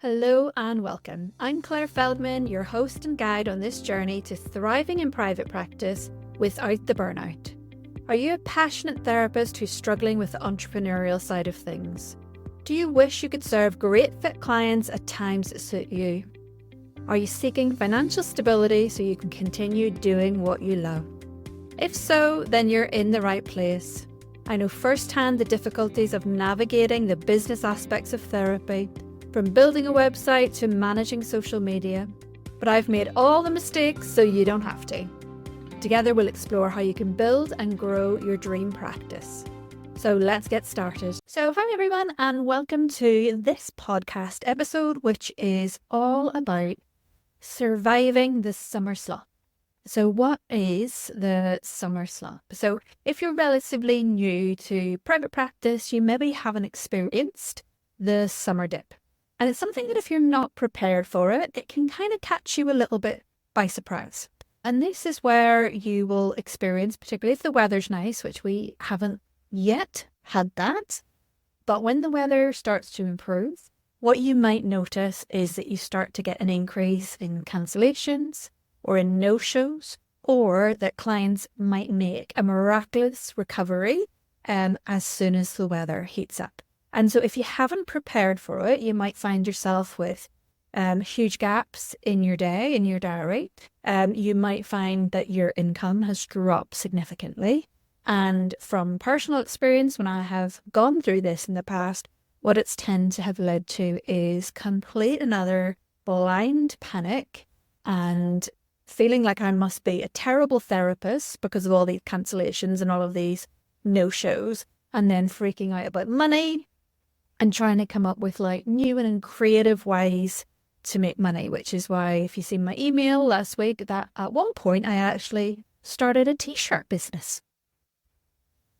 Hello and welcome. I'm Claire Feldman, your host and guide on this journey to thriving in private practice without the burnout. Are you a passionate therapist who's struggling with the entrepreneurial side of things? Do you wish you could serve great fit clients at times that suit you? Are you seeking financial stability so you can continue doing what you love? If so, then you're in the right place. I know firsthand the difficulties of navigating the business aspects of therapy, from building a website to managing social media, but I've made all the mistakes so you don't have to. Together we'll explore how you can build and grow your dream practice. So let's get started. So hi everyone and welcome to this podcast episode, which is all about surviving the summer slump. So what is the summer slump? So if you're relatively new to private practice, you maybe haven't experienced the summer dip. And it's something that if you're not prepared for it, it can kind of catch you a little bit by surprise. And this is where you will experience, particularly if the weather's nice, which we haven't yet had that. But when the weather starts to improve, what you might notice is that you start to get an increase in cancellations or in no-shows, or that clients might make a miraculous recovery as soon as the weather heats up. And so if you haven't prepared for it, you might find yourself with huge gaps in your day, in your diary. You might find that your income has dropped significantly. And from personal experience, when I have gone through this in the past, what it's tend to have led to is complete another blind panic and feeling like I must be a terrible therapist because of all these cancellations and all of these no-shows, and then freaking out about money and trying to come up with like new and creative ways to make money, which is why if you see my email last week, that at one point I actually started a t-shirt business.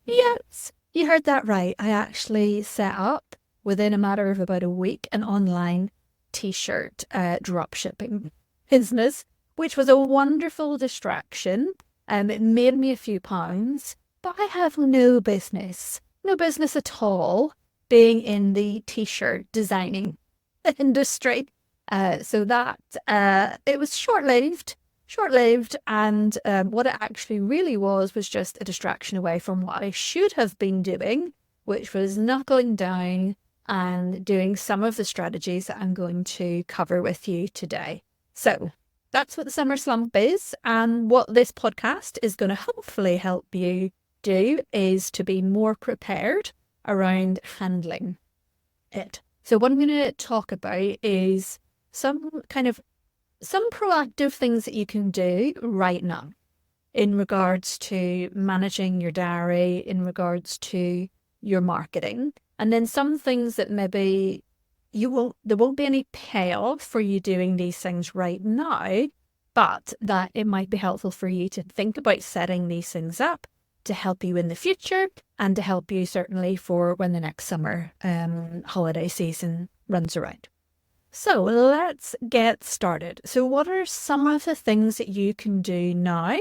Yes, you heard that right. I actually set up within a matter of about a week an online t-shirt dropshipping business, which was a wonderful distraction. It made me a few pounds, but I have no business at all being in the t-shirt designing industry. So that it was short-lived. And what it actually really was just a distraction away from what I should have been doing, which was knuckling down and doing some of the strategies that I'm going to cover with you today. So that's what the summer slump is. And what this podcast is going to hopefully help you do is to be more prepared around handling it. So what I'm going to talk about is some proactive things that you can do right now in regards to managing your diary, in regards to your marketing, and then some things that maybe there won't be any payoff for you doing these things right now, but that it might be helpful for you to think about setting these things up to help you in the future and to help you certainly for when the next summer holiday season runs around. So let's get started. So what are some of the things that you can do now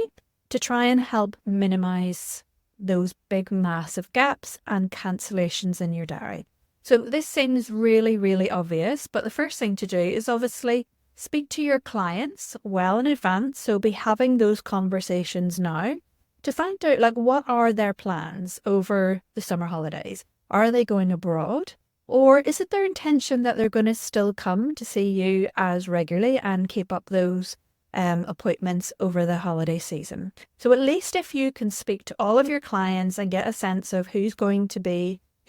to try and help minimize those big massive gaps and cancellations in your diary? So this seems really, really obvious, but the first thing to do is obviously speak to your clients well in advance. So be having those conversations now to find out like what are their plans over the summer holidays. Are they going abroad? Or is it their intention that they're going to still come to see you as regularly and keep up those appointments over the holiday season? So at least if you can speak to all of your clients and get a sense of who's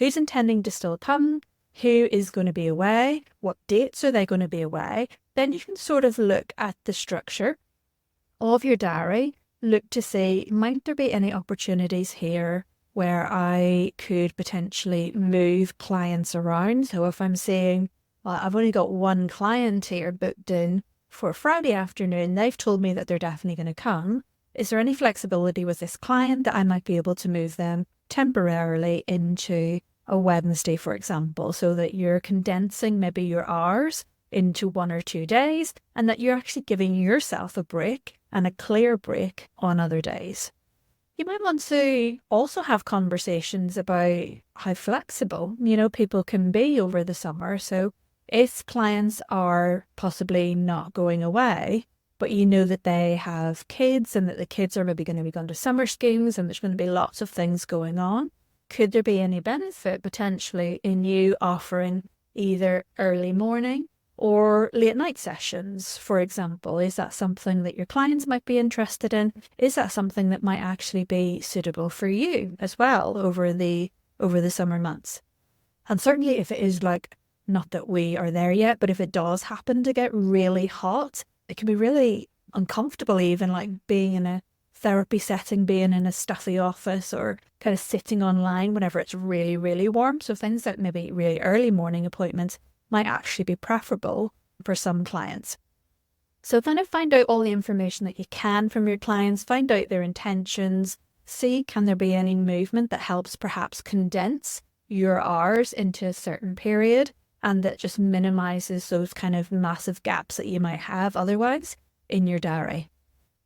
intending to still come, who is going to be away, what dates are they going to be away, then you can sort of look at the structure of your diary, look to see, might there be any opportunities here where I could potentially move clients around? So if I'm saying, well, I've only got one client here booked in for Friday afternoon, they've told me that they're definitely going to come. Is there any flexibility with this client that I might be able to move them temporarily into a Wednesday, for example, so that you're condensing maybe your hours into 1 or 2 days and that you're actually giving yourself a break and a clear break on other days. You might want to also have conversations about how flexible, people can be over the summer. So If clients are possibly not going away, but you know that they have kids and that the kids are maybe going to be going to summer schemes and there's going to be lots of things going on, could there be any benefit potentially in you offering either early morning or late night sessions, for example? Is that something that your clients might be interested in? Is that something that might actually be suitable for you as well over the summer months? And certainly if it is like, not that we are there yet, but if it does happen to get really hot, it can be really uncomfortable, even like being in a therapy setting, being in a stuffy office or kind of sitting online whenever it's really, really warm. So things like maybe really early morning appointments might actually be preferable for some clients. So kind of find out all the information that you can from your clients, find out their intentions, see can there be any movement that helps perhaps condense your hours into a certain period and that just minimises those kind of massive gaps that you might have otherwise in your diary.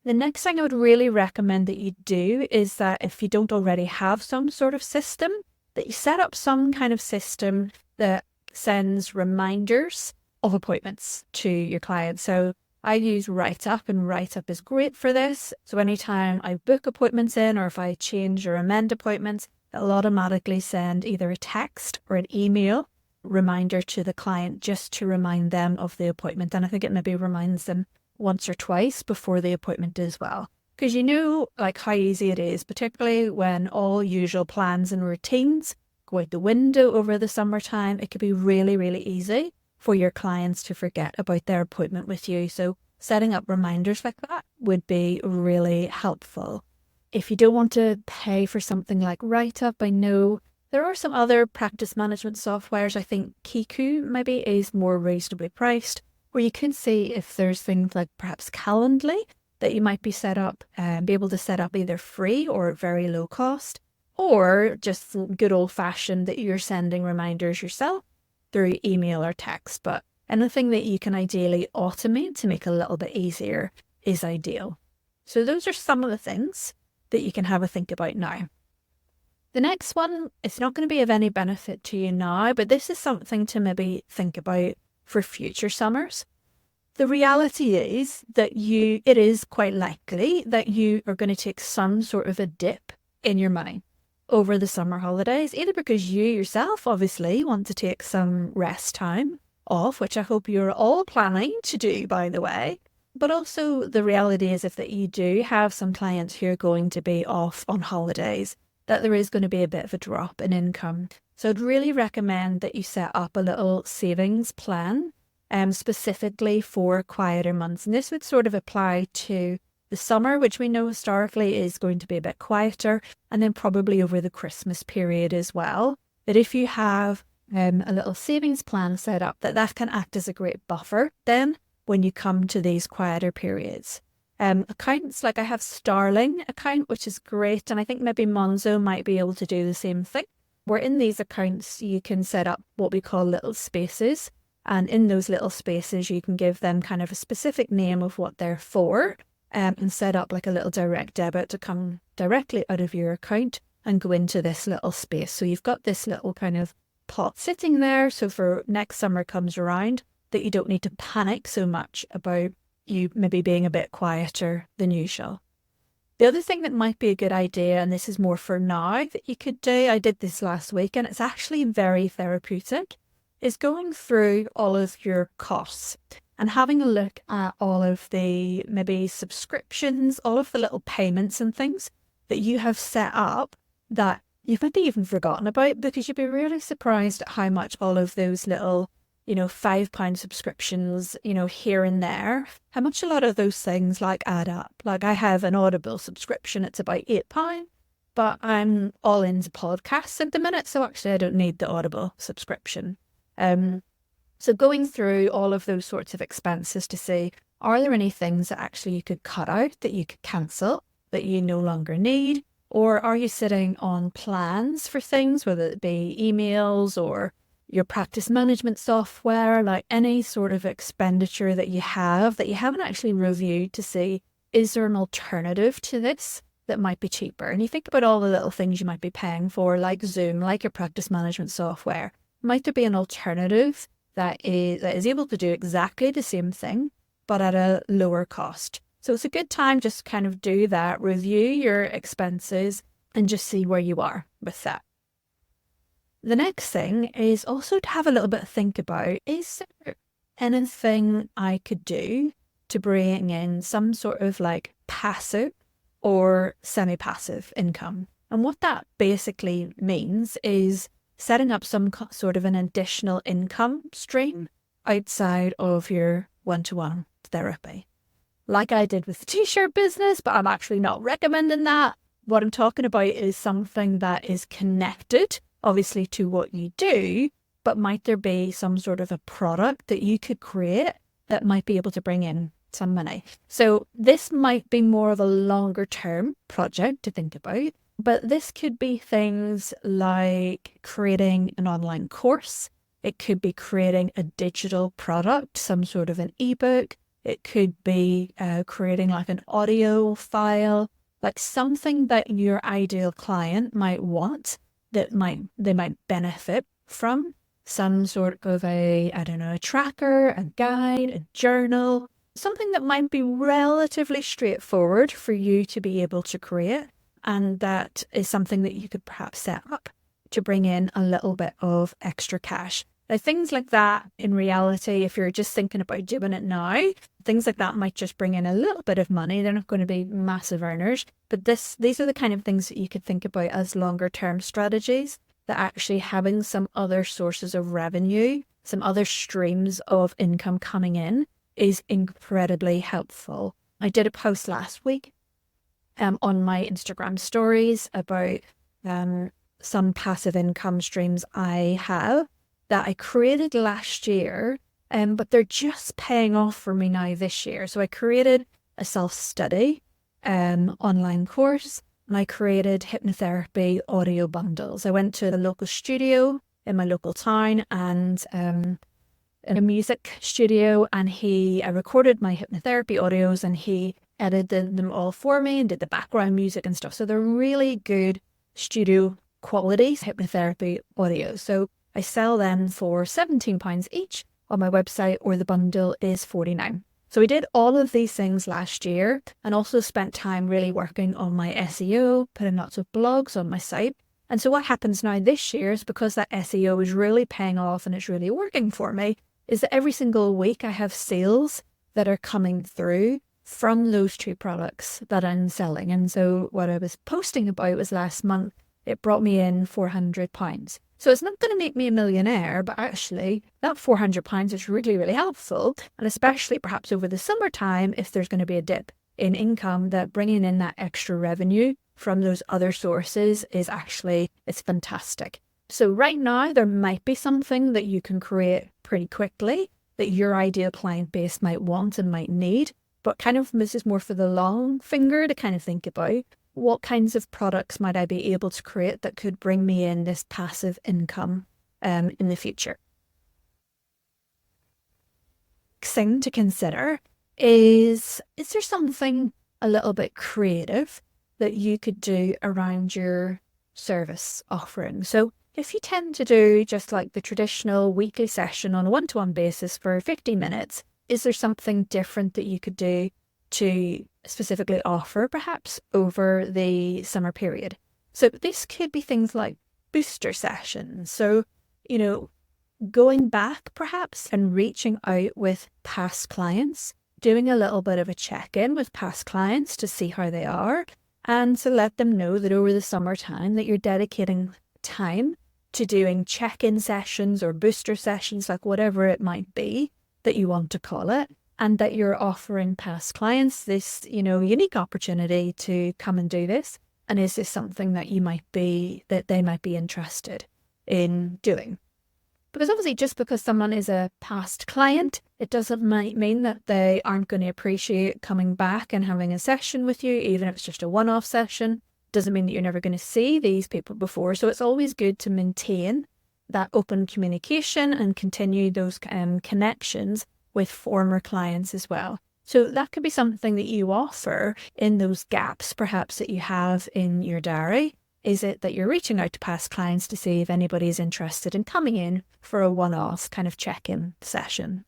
The next thing I would really recommend that you do is that if you don't already have some sort of system, that you set up some kind of system that sends reminders of appointments to your clients. So I use WriteUp, and WriteUp is great for this. So anytime I book appointments in or if I change or amend appointments, it'll automatically send either a text or an email reminder to the client just to remind them of the appointment. And I think it maybe reminds them once or twice before the appointment as well. Because you know like how easy it is, particularly when all usual plans and routines go out the window over the summertime. It can be really, really easy for your clients to forget about their appointment with you. So setting up reminders like that would be really helpful. If you don't want to pay for something like WriteUp, I know there are some other practice management softwares. I think Kiku maybe is more reasonably priced, where you can see if there's things like perhaps Calendly that you might be able to set up either free or at very low cost, or just good old fashioned that you're sending reminders yourself through email or text. But anything that you can ideally automate to make it a little bit easier is ideal. So those are some of the things that you can have a think about now. The next one, it's not going to be of any benefit to you now, but this is something to maybe think about for future summers. The reality is that it is quite likely that you are going to take some sort of a dip in your money over the summer holidays, either because you yourself obviously want to take some rest time off, which I hope you're all planning to do, by the way. But also the reality is if that you do have some clients who are going to be off on holidays, that there is going to be a bit of a drop in income. So I'd really recommend that you set up a little savings plan specifically for quieter months. And this would sort of apply to the summer, which we know historically is going to be a bit quieter, and then probably over the Christmas period as well. That if you have a little savings plan set up, that can act as a great buffer then when you come to these quieter periods. Accounts, like I have Starling account, which is great, and I think maybe Monzo might be able to do the same thing, where in these accounts you can set up what we call little spaces, and in those little spaces you can give them kind of a specific name of what they're for, and set up like a little direct debit to come directly out of your account and go into this little space. So you've got this little kind of pot sitting there, so for next summer comes around, that you don't need to panic so much about you maybe being a bit quieter than usual. The other thing that might be a good idea, and this is more for now, that you could do, I did this last week and it's actually very therapeutic, is going through all of your costs and having a look at all of the maybe subscriptions, all of the little payments and things that you have set up that you've maybe even forgotten about, because you'd be really surprised at how much all of those little £5 subscriptions, here and there, how much a lot of those things like add up. Like I have an Audible subscription, it's about £8, but I'm all into podcasts at the minute, so actually I don't need the Audible subscription. So going through all of those sorts of expenses to see, are there any things that actually you could cut out, that you could cancel, that you no longer need? Or are you sitting on plans for things, whether it be emails or your practice management software, like any sort of expenditure that you haven't actually reviewed to see, is there an alternative to this that might be cheaper? And you think about all the little things you might be paying for, like Zoom, like your practice management software. Might there be an alternative that is able to do exactly the same thing, but at a lower cost. So it's a good time just kind of do that, review your expenses and just see where you are with that. The next thing is also to have a little bit of think about, is there anything I could do to bring in some sort of like passive or semi-passive income? And what that basically means is setting up some sort of an additional income stream outside of your one-to-one therapy. Like I did with the t-shirt business, but I'm actually not recommending that. What I'm talking about is something that is connected, obviously, to what you do, but might there be some sort of a product that you could create that might be able to bring in some money? So this might be more of a longer term project to think about, but this could be things like creating an online course. It could be creating a digital product, some sort of an ebook. It could be creating like an audio file, like something that your ideal client might want, that they might benefit from. Some sort of a tracker, a guide, a journal, something that might be relatively straightforward for you to be able to create. And that is something that you could perhaps set up to bring in a little bit of extra cash. Now, things like that, in reality, if you're just thinking about doing it now, things like that might just bring in a little bit of money. They're not going to be massive earners, but these are the kind of things that you could think about as longer term strategies, that actually having some other sources of revenue, some other streams of income coming in is incredibly helpful. I did a post last week on my Instagram stories about some passive income streams I have that I created last year, but they're just paying off for me now this year. So I created a self-study online course, and I created hypnotherapy audio bundles. I went to a local studio in my local town and in a music studio, and I recorded my hypnotherapy audios, and he edited them all for me and did the background music and stuff. So they're really good studio quality hypnotherapy audios. So I sell them for £17 each on my website, or the bundle is £49. So we did all of these things last year, and also spent time really working on my SEO, putting lots of blogs on my site. And so what happens now this year is, because that SEO is really paying off and it's really working for me, is that every single week I have sales that are coming through from those two products that I'm selling. And so what I was posting about was last month, it brought me in £400. So it's not going to make me a millionaire, but actually that £400 is really, really helpful. And especially perhaps over the summertime, if there's going to be a dip in income, that bringing in that extra revenue from those other sources it's fantastic. So right now there might be something that you can create pretty quickly that your ideal client base might want and might need, but kind of this is more for the long finger to kind of think about. What kinds of products might I be able to create that could bring me in this passive income in the future? Next thing to consider is there something a little bit creative that you could do around your service offering? So if you tend to do just like the traditional weekly session on a one-to-one basis for 50 minutes, is there something different that you could do to specifically offer perhaps over the summer period? So this could be things like booster sessions. So, going back perhaps and reaching out with past clients, doing a little bit of a check-in with past clients to see how they are, and to let them know that over the summertime that you're dedicating time to doing check-in sessions or booster sessions, like whatever it might be that you want to call it, and that you're offering past clients this, unique opportunity to come and do this. And is this something that they might be interested in doing? Because obviously just because someone is a past client, it doesn't mean that they aren't going to appreciate coming back and having a session with you, even if it's just a one-off session. Doesn't mean that you're never going to see these people before. So it's always good to maintain that open communication and continue those connections with former clients as well. So that could be something that you offer in those gaps perhaps that you have in your diary, Is it that you're reaching out to past clients to see if anybody's interested in coming in for a one-off kind of check-in session?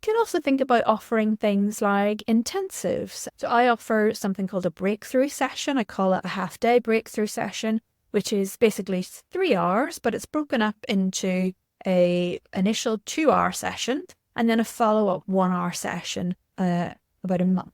You can also think about offering things like intensives. So I offer something called a breakthrough session. I call it a half-day breakthrough session, which is basically 3 hours, but it's broken up into a initial 2-hour session and then a follow-up 1-hour session about a month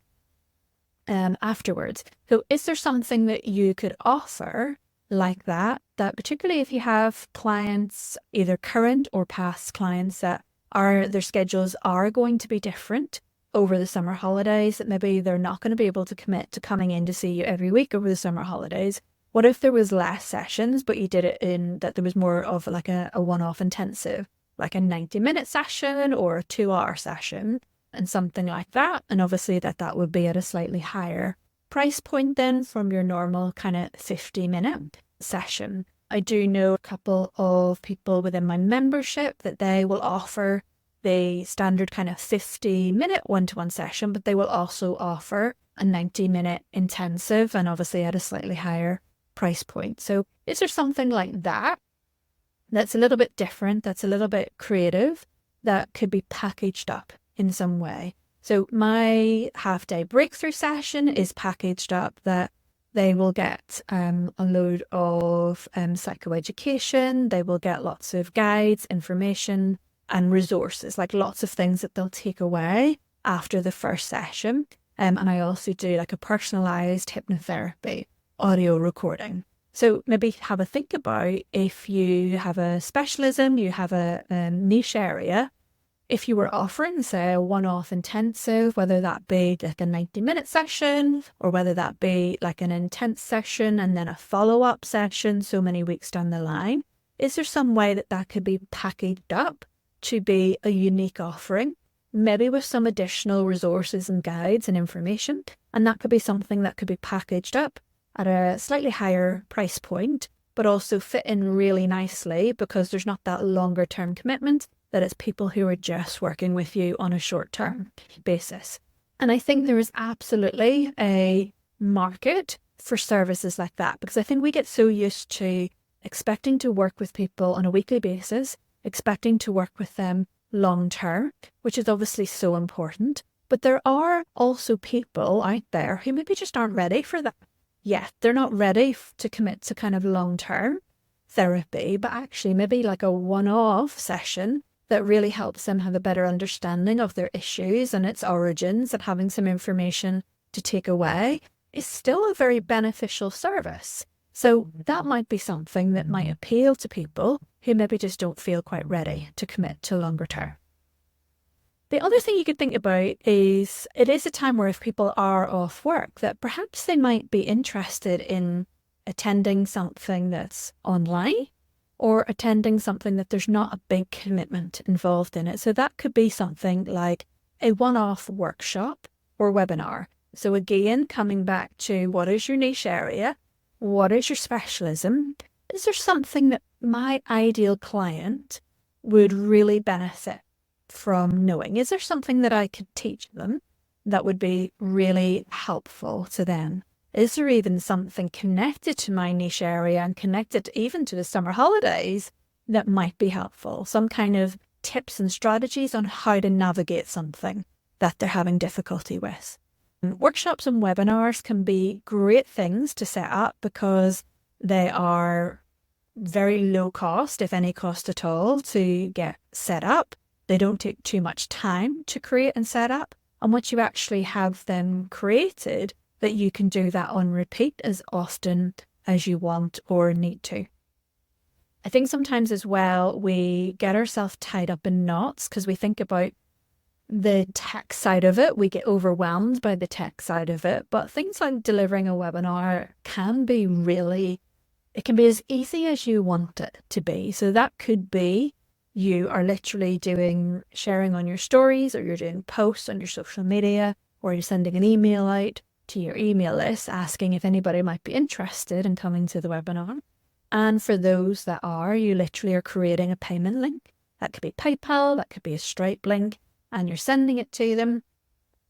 afterwards. So is there something that you could offer like that particularly if you have clients, either current or past clients, that their schedules are going to be different over the summer holidays, that maybe they're not going to be able to commit to coming in to see you every week over the summer holidays? What if there was less sessions, but you did it in that there was more of like a one-off intensive, like a 90-minute session or a 2-hour session and something like that? And obviously that would be at a slightly higher price point then from your normal kind of 50-minute session. I do know a couple of people within my membership that they will offer the standard kind of 50-minute one-to-one session, but they will also offer a 90-minute intensive, and obviously at a slightly higher price point. So is there something like that that's a little bit different, that's a little bit creative, that could be packaged up in some way? So my half-day breakthrough session is packaged up that they will get a load of psychoeducation, they will get lots of guides, information and resources, like lots of things that they'll take away after the first session. And I also do like a personalised hypnotherapy audio recording. So maybe have a think about, if you have a specialism, you have a niche area, if you were offering, say, a one-off intensive, whether that be like a 90-minute session or whether that be like an intense session and then a follow-up session so many weeks down the line, is there some way that could be packaged up to be a unique offering, maybe with some additional resources and guides and information? And that could be something that could be packaged up at a slightly higher price point, but also fit in really nicely because there's not that longer term commitment, that it's people who are just working with you on a short-term basis. And I think there is absolutely a market for services like that, because I think we get so used to expecting to work with people on a weekly basis, expecting to work with them long-term, which is obviously so important. But there are also people out there who maybe just aren't ready for that yet. They're not ready to commit to kind of long-term therapy, but actually maybe like a one-off session that really helps them have a better understanding of their issues and its origins, and having some information to take away is still a very beneficial service. So that might be something that might appeal to people who maybe just don't feel quite ready to commit to longer term. The other thing you could think about is, it is a time where if people are off work, that perhaps they might be interested in attending something that's online, or attending something that there's not a big commitment involved in it. So that could be something like a one-off workshop or webinar. So again, coming back to, what is your niche area? What is your specialism? Is there something that my ideal client would really benefit from knowing? Is there something that I could teach them that would be really helpful to them? Is there even something connected to my niche area and connected even to the summer holidays that might be helpful? Some kind of tips and strategies on how to navigate something that they're having difficulty with. Workshops and webinars can be great things to set up because they are very low cost, if any cost at all, to get set up. They don't take too much time to create and set up. And once you actually have them created, that you can do that on repeat as often as you want or need to. I think sometimes as well, we get ourselves tied up in knots because we think about the tech side of it. We get overwhelmed by the tech side of it. But things like delivering a webinar can be it can be as easy as you want it to be. So that could be, you are literally sharing on your stories, or you're doing posts on your social media, or you're sending an email out to your email list asking if anybody might be interested in coming to the webinar. And for those that are, you literally are creating a payment link. That could be PayPal, that could be a Stripe link, and you're sending it to them.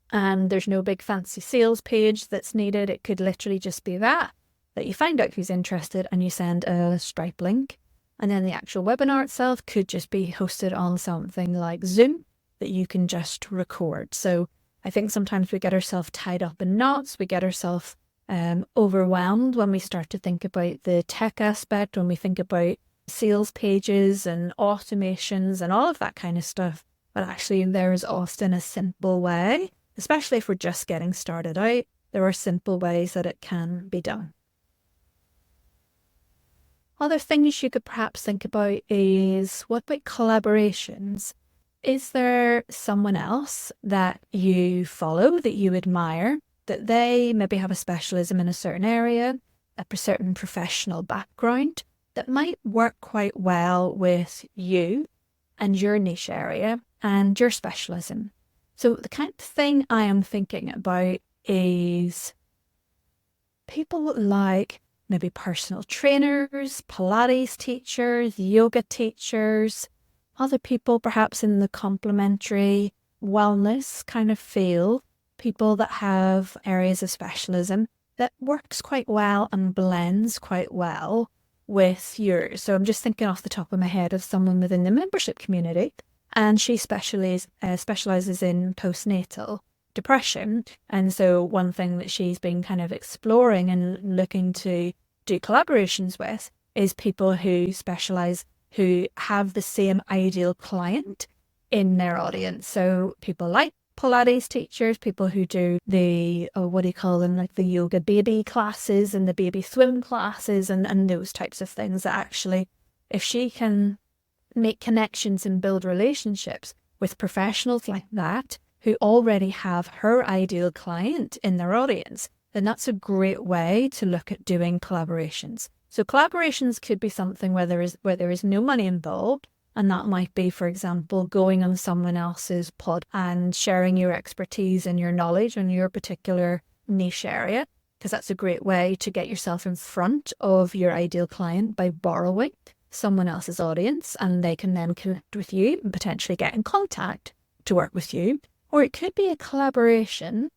And there's no big fancy sales page that's needed. It could literally just be that. that you find out who's interested and you send a Stripe link. And then the actual webinar itself could just be hosted on something like Zoom that you can just record. So I think sometimes we get ourselves tied up in knots, we get ourselves overwhelmed when we start to think about the tech aspect, when we think about sales pages and automations and all of that kind of stuff. But actually there is often a simple way, especially if we're just getting started out, there are simple ways that it can be done. Other things you could perhaps think about is, what about collaborations? Is there someone else that you follow, that you admire, that they maybe have a specialism in a certain area, a certain professional background that might work quite well with you and your niche area and your specialism? So the kind of thing I am thinking about is people like maybe personal trainers, Pilates teachers, yoga teachers, other people perhaps in the complementary wellness kind of field, people that have areas of specialism that works quite well and blends quite well with yours. So I'm just thinking off the top of my head of someone within the membership community, and she specializes in postnatal depression. And so one thing that she's been kind of exploring and looking to do collaborations with is people who specialize, who have the same ideal client in their audience. So people like Pilates teachers, people who do the, what do you call them, like the yoga baby classes and the baby swim classes and those types of things, that actually, if she can make connections and build relationships with professionals like that, who already have her ideal client in their audience, then that's a great way to look at doing collaborations. So collaborations could be something where there is no money involved, and that might be, for example, going on someone else's pod and sharing your expertise and your knowledge on your particular niche area, because that's a great way to get yourself in front of your ideal client by borrowing someone else's audience, and they can then connect with you and potentially get in contact to work with you. Or it could be a collaboration,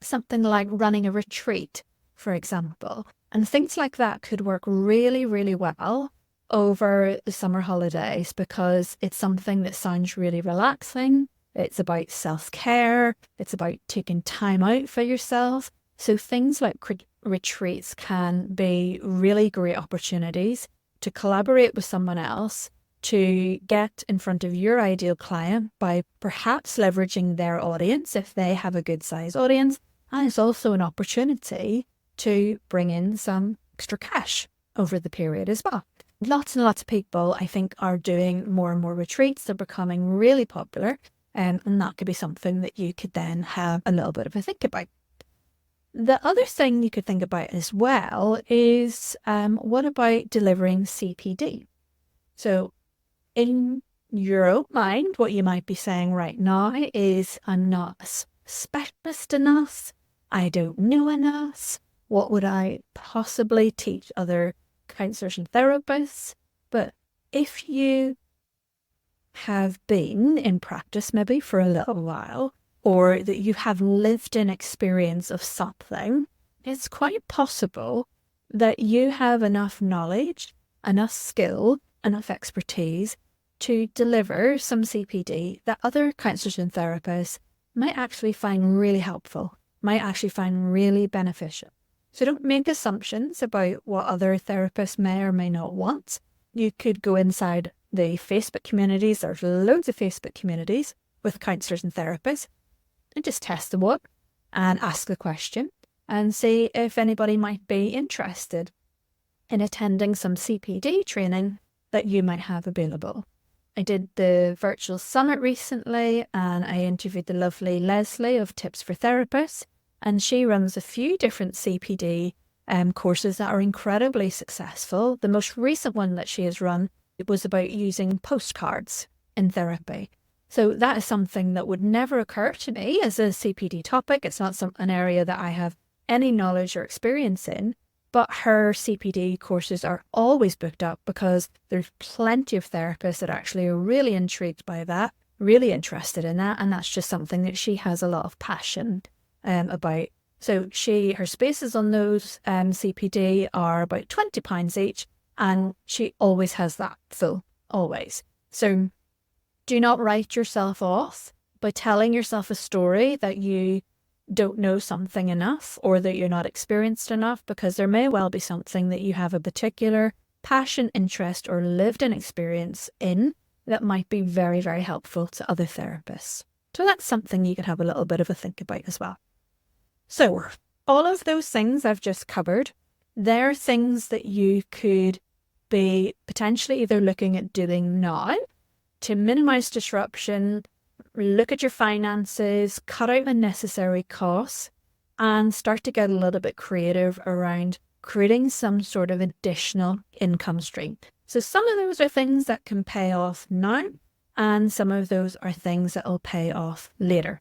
something like running a retreat, for example. And things like that could work really, really well over the summer holidays, because it's something that sounds really relaxing. It's about self-care. It's about taking time out for yourself. So things like retreats can be really great opportunities to collaborate with someone else, to get in front of your ideal client by perhaps leveraging their audience if they have a good size audience. And it's also an opportunity to bring in some extra cash over the period as well. Lots and lots of people, I think, are doing more and more retreats. They're becoming really popular, and that could be something that you could then have a little bit of a think about. The other thing you could think about as well is, what about delivering CPD? So in your own mind, what you might be saying right now is, I'm not a specialist enough. I don't know enough. What would I possibly teach other counsellors and therapists? But if you have been in practice maybe for a little while, or that you have lived in experience of something, it's quite possible that you have enough knowledge, enough skill, enough expertise to deliver some CPD that other counsellors and therapists might actually find really helpful, might actually find really beneficial. So don't make assumptions about what other therapists may or may not want. You could go inside the Facebook communities. There's loads of Facebook communities with counsellors and therapists, and just test the water and ask the question and see if anybody might be interested in attending some CPD training that you might have available. I did the virtual summit recently, and I interviewed the lovely Leslie of Tips for Therapists, and she runs a few different CPD courses that are incredibly successful. The most recent one that she has run, it was about using postcards in therapy. So that is something that would never occur to me as a CPD topic. It's not an area that I have any knowledge or experience in, but her CPD courses are always booked up because there's plenty of therapists that actually are really intrigued by that, really interested in that, and that's just something that she has a lot of passion about So her spaces on those CPD are about £20 each, and she always has that full, always. So do not write yourself off by telling yourself a story that you don't know something enough or that you're not experienced enough, because there may well be something that you have a particular passion, interest, or lived-in experience in that might be very, very helpful to other therapists. So that's something you could have a little bit of a think about as well. So all of those things I've just covered, they're things that you could be potentially either looking at doing now to minimize disruption, look at your finances, cut out unnecessary costs, and start to get a little bit creative around creating some sort of additional income stream. So some of those are things that can pay off now, and some of those are things that will pay off later.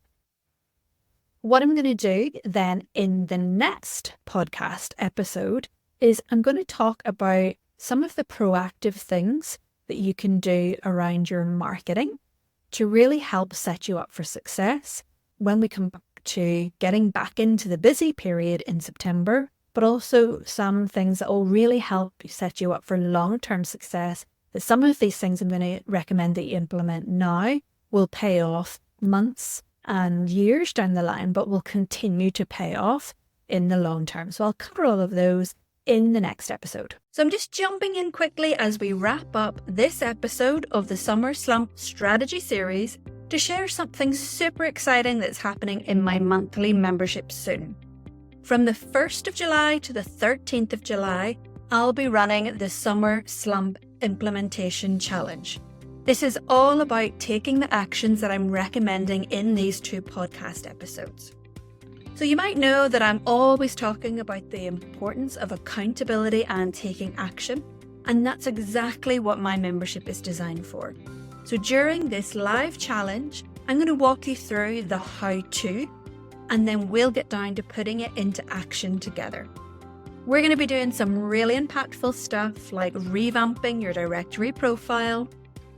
What I'm going to do then in the next podcast episode is I'm going to talk about some of the proactive things that you can do around your marketing to really help set you up for success when we come back to getting back into the busy period in September, but also some things that will really help set you up for long-term success. That some of these things I'm going to recommend that you implement now will pay off months and years down the line, but will continue to pay off in the long term. So I'll cover all of those in the next episode. So I'm just jumping in quickly as we wrap up this episode of the Summer Slump Strategy Series to share something super exciting that's happening in my monthly membership soon. From the 1st of July to the 13th of July, I'll be running the Summer Slump Implementation Challenge. This is all about taking the actions that I'm recommending in these 2 podcast episodes. So you might know that I'm always talking about the importance of accountability and taking action, and that's exactly what my membership is designed for. So during this live challenge, I'm going to walk you through the how-to, and then we'll get down to putting it into action together. We're going to be doing some really impactful stuff like revamping your directory profile,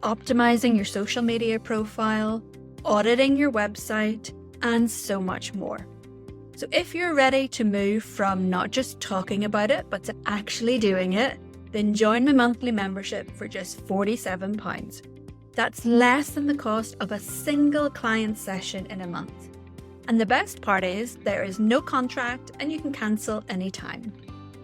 optimizing your social media profile, auditing your website, and so much more. So if you're ready to move from not just talking about it, but to actually doing it, then join my monthly membership for just £47. That's less than the cost of a single client session in a month. And the best part is there is no contract and you can cancel anytime.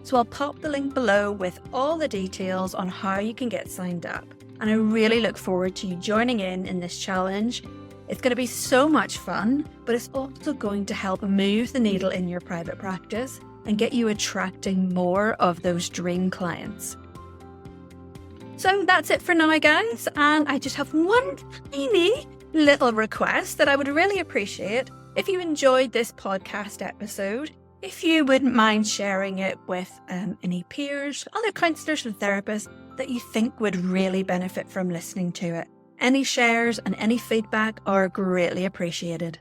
So I'll pop the link below with all the details on how you can get signed up. And I really look forward to you joining in this challenge. It's going to be so much fun, but it's also going to help move the needle in your private practice and get you attracting more of those dream clients. So that's it for now, guys. And I just have one tiny little request that I would really appreciate if you enjoyed this podcast episode. If you wouldn't mind sharing it with any peers, other counsellors and therapists that you think would really benefit from listening to it. Any shares and any feedback are greatly appreciated.